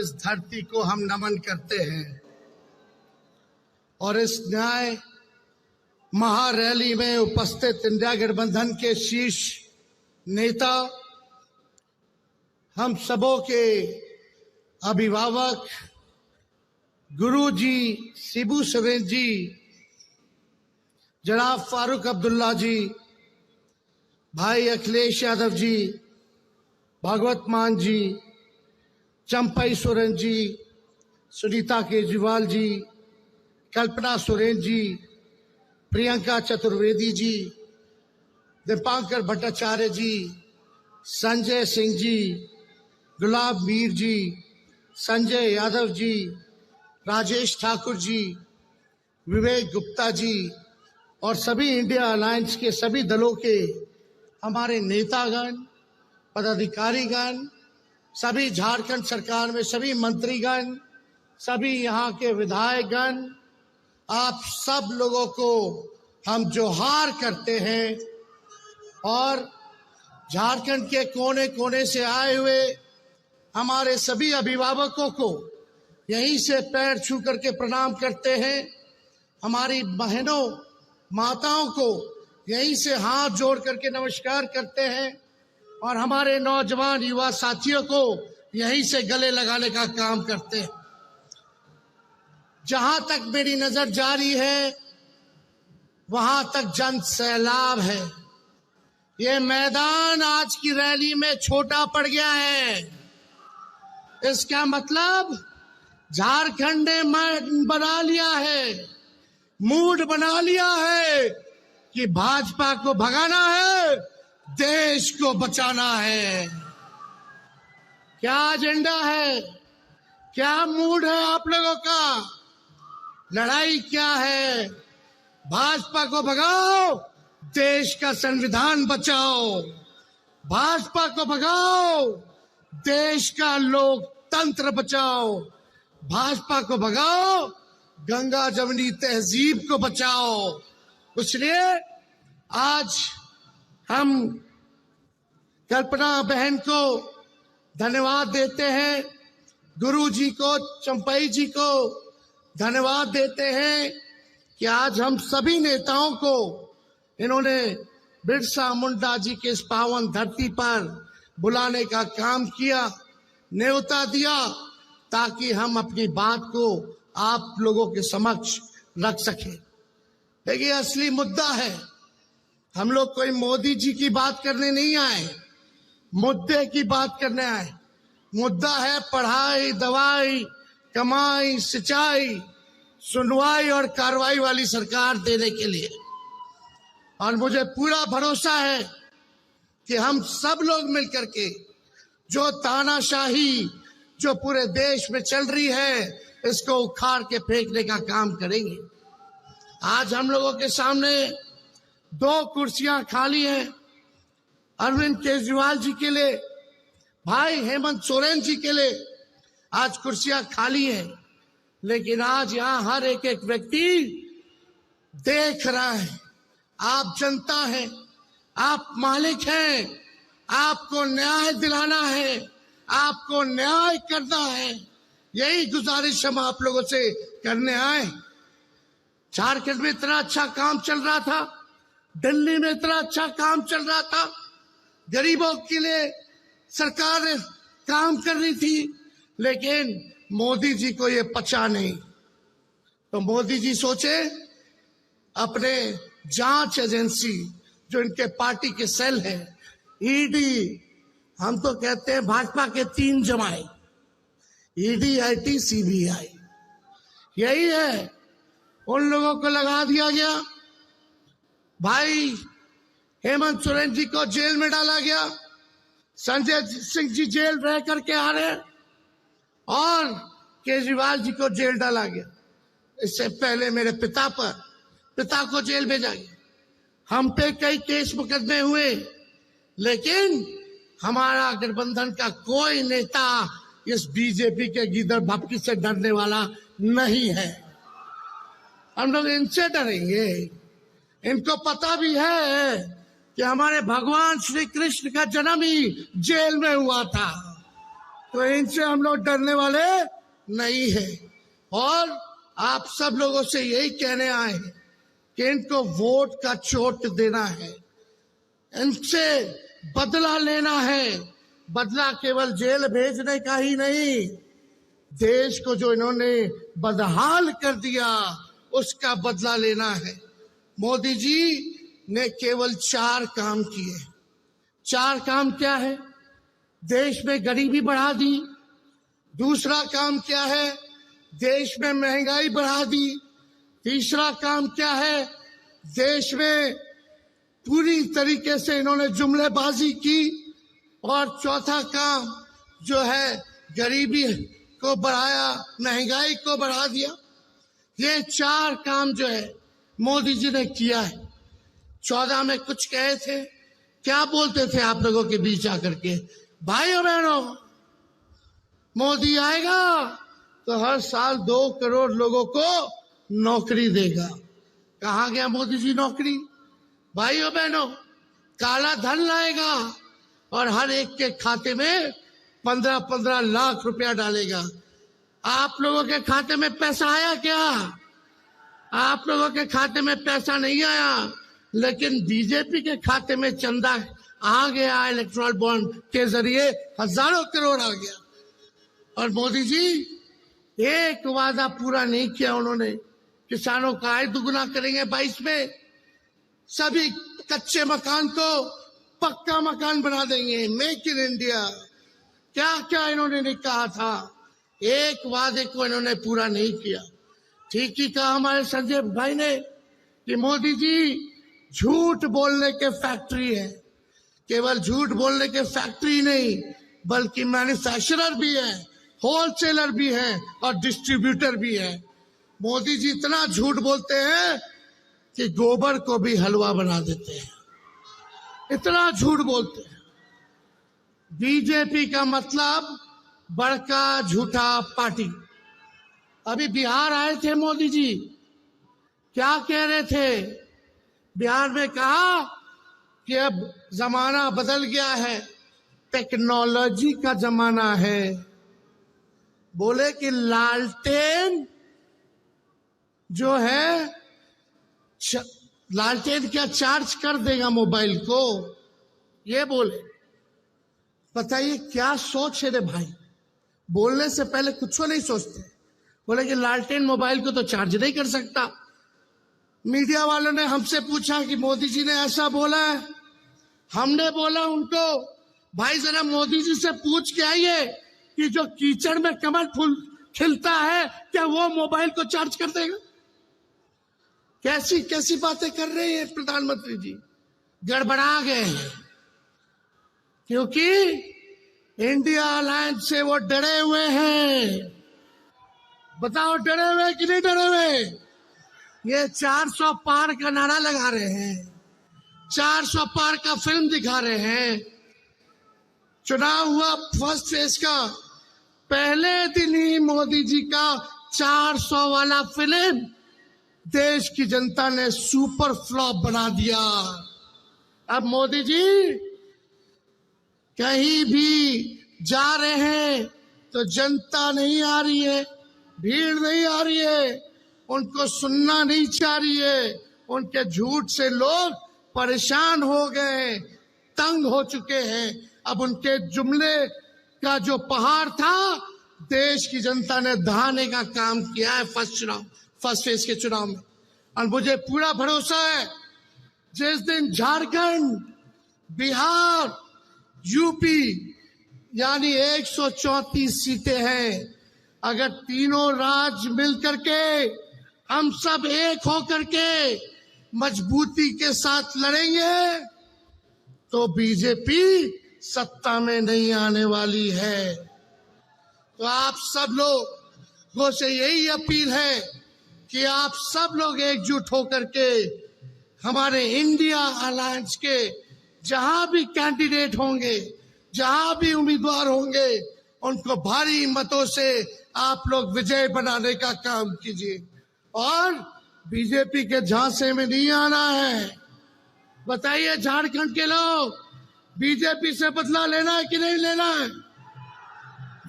इस धरती को हम नमन करते हैं और इस न्याय महारैली में उपस्थित इंडिया गठबंधन के शीर्ष नेता, हम सबों के अभिभावक, गुरुजी शिबू सोरेन जी, जनाब फारूक अब्दुल्ला जी, भाई अखिलेश यादव जी, भागवत मान जी, चंपई सोरेन जी, सुनीता केजरीवाल जी, कल्पना सोरेन जी, प्रियंका चतुर्वेदी जी, दीपांकर भट्टाचार्य जी, संजय सिंह जी, गुलाब मीर जी, संजय यादव जी, राजेश ठाकुर जी, विवेक गुप्ता जी और सभी इंडिया अलायंस के सभी दलों के हमारे नेतागण, पदाधिकारीगण, सभी झारखंड सरकार में सभी मंत्रीगण, सभी यहाँ के विधायकगण, आप सब लोगों को हम जोहार करते हैं और झारखंड के कोने कोने से आए हुए हमारे सभी अभिभावकों को यहीं से पैर छू करके प्रणाम करते हैं। हमारी बहनों, माताओं को यहीं से हाथ जोड़ करके नमस्कार करते हैं और हमारे नौजवान युवा साथियों को यहीं से गले लगाने का काम करते हैं। जहां तक मेरी नजर जा रही है वहां तक जन सैलाब है। ये मैदान आज की रैली में छोटा पड़ गया है। इसका मतलब झारखंड ने बना लिया है, मूड बना लिया है कि भाजपा को भगाना है, देश को बचाना है। क्या एजेंडा है, क्या मूड है आप लोगों का? लड़ाई क्या है? भाजपा को भगाओ, देश का संविधान बचाओ। भाजपा को भगाओ, देश का लोकतंत्र बचाओ। भाजपा को भगाओ, गंगा जमुनी तहजीब को बचाओ। इसलिए आज हम कल्पना बहन को धन्यवाद देते हैं, गुरु जी को, चंपई जी को धन्यवाद देते हैं कि आज हम सभी नेताओं को इन्होंने बिरसा मुंडा जी के इस पावन धरती पर बुलाने का काम किया, न्योता दिया, ताकि हम अपनी बात को आप लोगों के समक्ष रख सकें। देखिए, असली मुद्दा है, हम लोग कोई मोदी जी की बात करने नहीं आए, मुद्दे की बात करने आए। मुद्दा है पढ़ाई, दवाई, कमाई, सिंचाई, सुनवाई और कार्रवाई वाली सरकार देने के लिए। और मुझे पूरा भरोसा है कि हम सब लोग मिलकर के जो तानाशाही जो पूरे देश में चल रही है, इसको उखाड़ के फेंकने का काम करेंगे। आज हम लोगों के सामने 2 कुर्सियां खाली हैं, अरविंद केजरीवाल जी के लिए, भाई हेमंत सोरेन जी के लिए आज कुर्सियां खाली हैं। लेकिन आज यहाँ हर एक व्यक्ति देख रहा है, आप जनता हैं, आप मालिक हैं, आपको न्याय दिलाना है, आपको न्याय करना है। यही गुजारिश हम आप लोगों से करने आए। झारखंड में इतना अच्छा काम चल रहा था, दिल्ली में इतना अच्छा काम चल रहा था, गरीबों के लिए सरकार काम कर रही थी, लेकिन मोदी जी को ये पचा नहीं। तो मोदी जी सोचे अपने जांच एजेंसी जो इनके पार्टी के सेल है, ईडी, हम तो कहते हैं भाजपा के 3 जमाए, ईडी, आईटी, सीबीआई, यही है, उन लोगों को लगा दिया गया। भाई हेमंत सोरेन जी को जेल में डाला गया, संजय सिंह जी जेल रह करके आ रहे हैं और केजरीवाल जी को जेल डाला गया। इससे पहले मेरे पिता को जेल भेजा गया। हम पे कई केस मुकदमे हुए, लेकिन हमारा गठबंधन का कोई नेता इस बीजेपी के गीदड़ भपकी से डरने वाला नहीं है। हम लोग इनसे डरेंगे। इनको पता भी है कि हमारे भगवान श्री कृष्ण का जन्म ही जेल में हुआ था। तो इनसे हम लोग डरने वाले नहीं है। और आप सब लोगों से यही कहने आए हैं कि इनको वोट का चोट देना है, इनसे बदला लेना है। बदला केवल जेल भेजने का ही नहीं, देश को जो इन्होंने बदहाल कर दिया उसका बदला लेना है। मोदी जी ने केवल 4 काम किए। 4 काम क्या है? देश में गरीबी बढ़ा दी। दूसरा काम क्या है? देश में महंगाई बढ़ा दी। तीसरा काम क्या है? देश में पूरी तरीके से इन्होंने जुमलेबाजी की। और चौथा काम जो है गरीबी को बढ़ाया, महंगाई को बढ़ा दिया। ये 4 काम जो है मोदी जी ने किया है। 14 में कुछ कहे थे, क्या बोलते थे आप लोगों के बीच आकर के? भाइयों बहनों, मोदी आएगा तो हर साल 2 करोड़ लोगों को नौकरी देगा। कहाँ गया मोदी जी नौकरी? भाइयों बहनों, काला धन लाएगा और हर एक के खाते में 15-15 लाख रुपया डालेगा। आप लोगों के खाते में पैसा आया क्या? आप लोगों के खाते में पैसा नहीं आया, लेकिन बीजेपी के खाते में चंदा आ गया। इलेक्ट्रल बॉन्ड के जरिए हजारों करोड़ आ गया। और मोदी जी एक वादा पूरा नहीं किया उन्होंने। किसानों का आय दुगुना करेंगे 22 में, सभी कच्चे मकान को पक्का मकान बना देंगे, मेक इन इंडिया। क्या क्या इन्होंने नहीं कहा था? एक वादे को इन्होंने पूरा नहीं किया। ठीक ही कहा हमारे संजय भाई ने कि मोदी जी झूठ बोलने के फैक्ट्री है। केवल झूठ बोलने के फैक्ट्री नहीं, बल्कि मैन्युफैक्चरर भी है, होलसेलर भी है और डिस्ट्रीब्यूटर भी है। मोदी जी इतना झूठ बोलते हैं कि गोबर को भी हलवा बना देते हैं, इतना झूठ बोलते हैं। बीजेपी का मतलब बड़का झूठा पार्टी। अभी बिहार आए थे मोदी जी, क्या कह रहे थे? बिहार में कहा कि अब जमाना बदल गया है, टेक्नोलॉजी का जमाना है। बोले कि लालटेन जो है, लालटेन क्या चार्ज कर देगा मोबाइल को? ये बोले। बताइए क्या सोच है रे भाई? बोलने से पहले कुछ नहीं सोचते। बोले कि लालटेन मोबाइल को तो चार्ज नहीं कर सकता। मीडिया वालों ने हमसे पूछा कि मोदी जी ने ऐसा बोला है। हमने बोला उनको, भाई जरा मोदी जी से पूछ के आइए कि जो कीचड़ में कमल फूल खिलता है क्या वो मोबाइल को चार्ज कर देगा? कैसी कैसी बातें कर रहे हैं प्रधानमंत्री जी। गड़बड़ा गए हैं, क्योंकि इंडिया अलायंस से वो डरे हुए हैं। बताओ डरे हुए कि नहीं डरे हुए? ये 400 पार का नारा लगा रहे हैं, 400 पार का फिल्म दिखा रहे हैं। चुनाव हुआ फर्स्ट फेज का, पहले दिन ही मोदी जी का 400 वाला फिल्म देश की जनता ने सुपर फ्लॉप बना दिया। अब मोदी जी कहीं भी जा रहे हैं तो जनता नहीं आ रही है, भीड़ नहीं आ रही है, उनको सुनना नहीं चाह रही है। उनके झूठ से लोग परेशान हो गए, तंग हो चुके हैं। अब उनके जुमले का जो पहाड़ था, देश की जनता ने दहाने का काम किया है फर्स्ट फेज के चुनाव में। और मुझे पूरा भरोसा है, जिस दिन झारखंड, बिहार, यूपी यानी 134 सीटें हैं, अगर तीनों राज्य मिलकर के हम सब एक होकर के मजबूती के साथ लड़ेंगे तो बीजेपी सत्ता में नहीं आने वाली है। तो आप सब लोगों से यही अपील है कि आप सब लोग एकजुट होकर के हमारे इंडिया अलायंस के जहां भी कैंडिडेट होंगे, जहां भी उम्मीदवार होंगे, उनको भारी मतों से आप लोग विजय बनाने का काम कीजिए। और बीजेपी के झांसे में नहीं आना है। बताइए झारखंड के लोग, बीजेपी से बदला लेना है कि नहीं लेना है?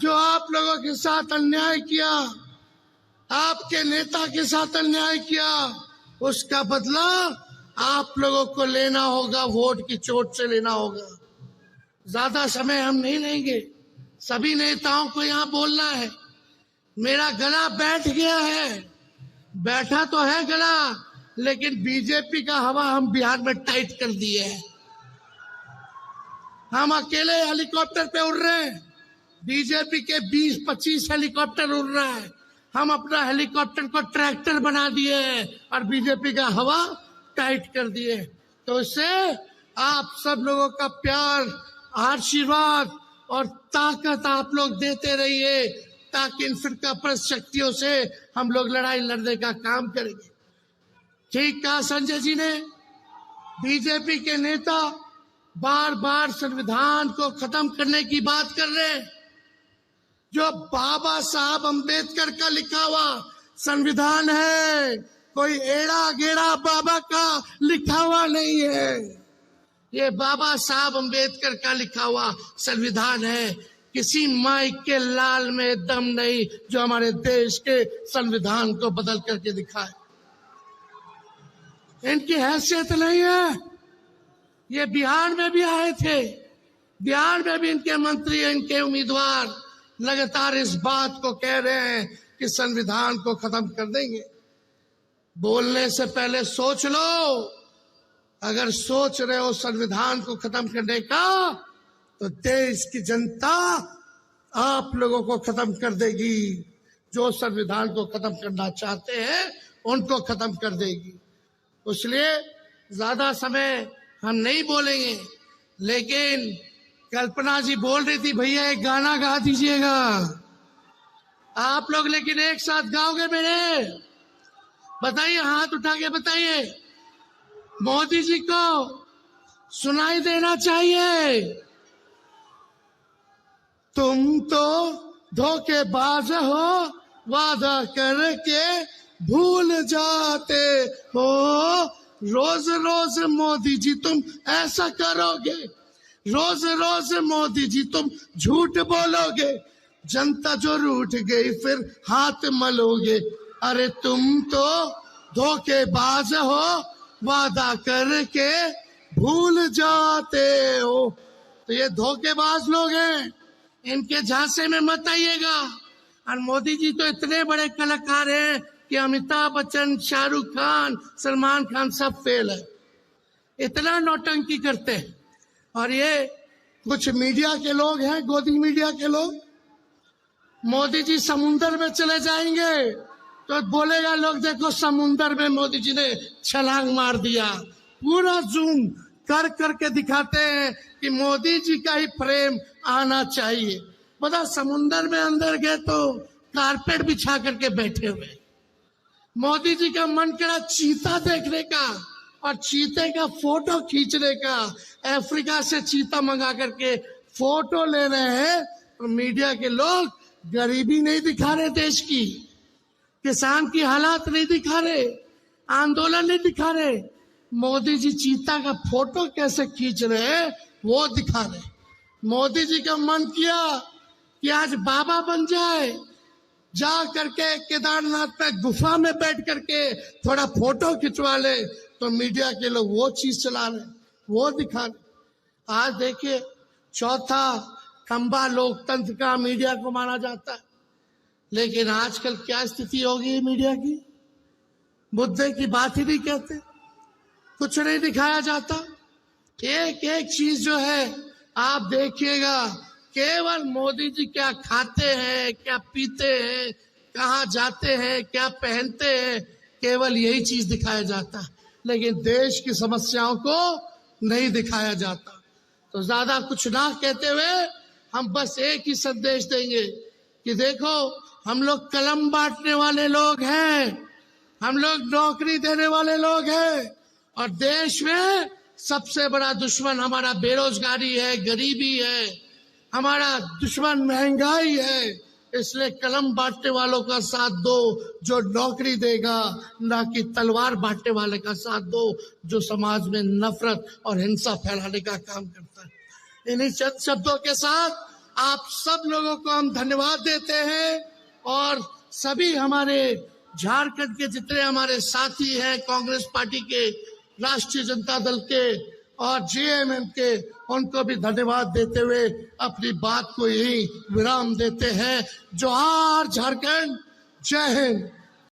जो आप लोगों के साथ अन्याय किया, आपके नेता के साथ अन्याय किया, उसका बदला आप लोगों को लेना होगा, वोट की चोट से लेना होगा। ज्यादा समय हम नहीं लेंगे, सभी नेताओं को यहाँ बोलना है। मेरा गला बैठ गया है, बैठा तो है गला, लेकिन बीजेपी का हवा हम बिहार में टाइट कर दिए है। हम अकेले हेलीकॉप्टर पे उड़ रहे हैं, बीजेपी के 20-25 हेलीकॉप्टर उड़ रहा है। हम अपना हेलीकॉप्टर को ट्रैक्टर बना दिए हैं और बीजेपी का हवा टाइट कर दिए। तो इससे आप सब लोगों का प्यार, आशीर्वाद और ताकत आप लोग देते रहिए, ताकि इन फिरकापरस्त शक्तियों से हम लोग लड़ाई लड़ने का काम करेंगे। ठीक कहा संजय जी ने। बीजेपी के नेता बार बार संविधान को खत्म करने की बात कर रहे हैं। जो बाबा साहब अंबेडकर का लिखा हुआ संविधान है, कोई एड़ा गेड़ा बाबा का लिखा हुआ नहीं है। ये बाबा साहब अंबेडकर का लिखा हुआ संविधान है। किसी माइक के लाल में दम नहीं जो हमारे देश के संविधान को बदल करके दिखाए। इनकी हैसियत नहीं है। ये बिहार में भी आए थे, बिहार में भी इनके मंत्री, इनके उम्मीदवार लगातार इस बात को कह रहे हैं कि संविधान को खत्म कर देंगे। बोलने से पहले सोच लो। अगर सोच रहे हो संविधान को खत्म करने का, तो देश की जनता आप लोगों को खत्म कर देगी। जो संविधान को खत्म करना चाहते हैं उनको खत्म कर देगी। इसलिए ज्यादा समय हम नहीं बोलेंगे, लेकिन कल्पना जी बोल रही थी भैया एक गाना गा दीजिएगा आप लोग, लेकिन एक साथ गाओगे मेरे? बताइए, हाथ उठा के बताइए। मोदी जी को सुनाई देना चाहिए। तुम तो धोखेबाज हो, वादा करके भूल जाते हो। रोज रोज मोदी जी तुम ऐसा करोगे, रोज रोज मोदी जी तुम झूठ बोलोगे। जनता जो रूठ गई फिर हाथ मलोगे। अरे तुम तो धोखेबाज हो, वादा करके भूल जाते हो। तो ये धोखेबाज लोग हैं, इनके झांसे में मत आइएगा। और मोदी जी तो इतने बड़े कलाकार हैं कि अमिताभ बच्चन, शाहरुख खान, सलमान खान सब फेल है। इतना नौटंकी करते हैं। और ये कुछ मीडिया के लोग हैं, गोदी मीडिया के लोग, मोदी जी समुंदर में चले जाएंगे तो बोलेगा लोग देखो समुंदर में मोदी जी ने छलांग मार दिया। पूरा जूम कर करके दिखाते हैं कि मोदी जी का ही फ्रेम आना चाहिए। बता, समुंदर में अंदर गए तो कारपेट बिछा करके बैठे हुए। मोदी जी का मन करा चीता देखने का और चीते का फोटो खींचने का। अफ्रीका से चीता मंगा करके फोटो ले रहे हैं और मीडिया के लोग गरीबी नहीं दिखा रहे, देश की किसान की हालात नहीं दिखा रहे, आंदोलन नहीं दिखा रहे। मोदी जी चीता का फोटो कैसे खींच रहे हैं वो दिखा रहे। मोदी जी का मन किया कि आज बाबा बन जाए, जा करके केदारनाथ में गुफा में बैठ करके थोड़ा फोटो खिंचवा ले, तो मीडिया के लोग वो चीज चला रहे, वो दिखा रहे। आज देखिए, चौथा खंबा लोकतंत्र का मीडिया को माना जाता है, लेकिन आजकल क्या स्थिति होगी मीडिया की? मुद्दे की बात ही नहीं कहते, कुछ नहीं दिखाया जाता। एक एक चीज जो है आप देखिएगा, केवल मोदी जी क्या खाते हैं, क्या पीते हैं, कहाँ जाते हैं, क्या पहनते हैं, केवल यही चीज दिखाया जाता है, लेकिन देश की समस्याओं को नहीं दिखाया जाता। तो ज्यादा कुछ ना कहते हुए हम बस एक ही संदेश देंगे कि देखो, हम लोग कलम बांटने वाले लोग हैं, हम लोग नौकरी देने वाले लोग हैं, और देश में सबसे बड़ा दुश्मन हमारा बेरोजगारी है, गरीबी है, हमारा दुश्मन महंगाई है। इसलिए कलम बांटने वालों का साथ दो जो नौकरी देगा, ना कि तलवार बांटने वाले का साथ दो जो समाज में नफरत और हिंसा फैलाने का काम करता है। इन्हीं चंद शब्दों के साथ आप सब लोगों को हम धन्यवाद देते हैं और सभी हमारे झारखंड के जितने हमारे साथी हैं, कांग्रेस पार्टी के, राष्ट्रीय जनता दल के और जेएमएम के, उनको भी धन्यवाद देते हुए अपनी बात को यही विराम देते हैं। जोहार झारखंड, जय हिंद।